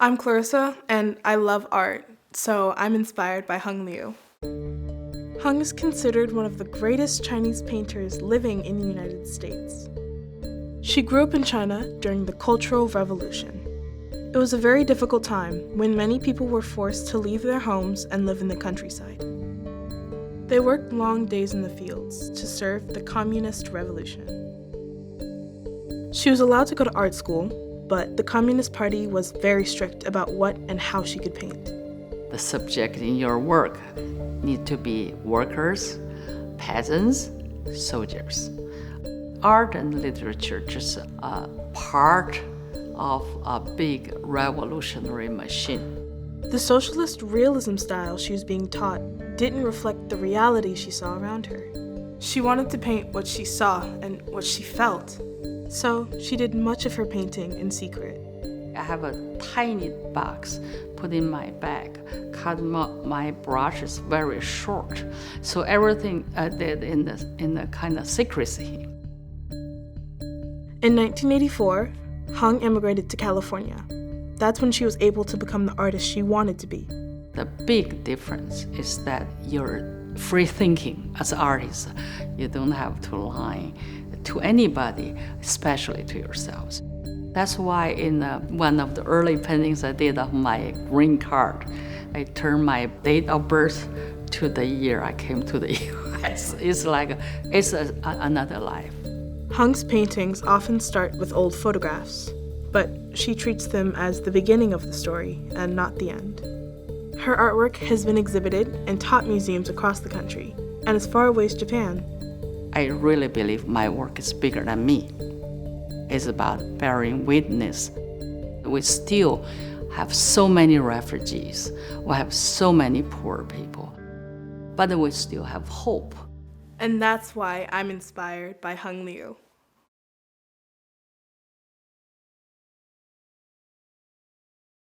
I'm Clarissa, and I love art, so I'm inspired by Hung Liu. Hung is considered one of the greatest Chinese painters living in the United States. She grew up in China during the Cultural Revolution. It was a very difficult time when many people were forced to leave their homes and live in the countryside. They worked long days in the fields to serve the communist revolution. She was allowed to go to art school, but the Communist Party was very strict about what and how she could paint. The subject in your work need to be workers, peasants, soldiers. Art and literature just a part of a big revolutionary machine. The socialist realism style she was being taught didn't reflect the reality she saw around her. She wanted to paint what she saw and what she felt, so she did much of her painting in secret. I have a tiny box put in my bag, cut my brushes very short, so everything I did in the kind of secrecy. In 1984, Hung immigrated to California. That's when she was able to become the artist she wanted to be. The big difference is that you're free thinking as an artist. You don't have to lie to anybody, especially to yourselves. That's why in one of the early paintings I did of my green card, I turned my date of birth to the year I came to the US. It's like, another life. Hung's paintings often start with old photographs, but she treats them as the beginning of the story and not the end. Her artwork has been exhibited in top museums across the country and as far away as Japan. I really believe my work is bigger than me. It's about bearing witness. We still have so many refugees. We have so many poor people. But we still have hope. And that's why I'm inspired by Hung Liu.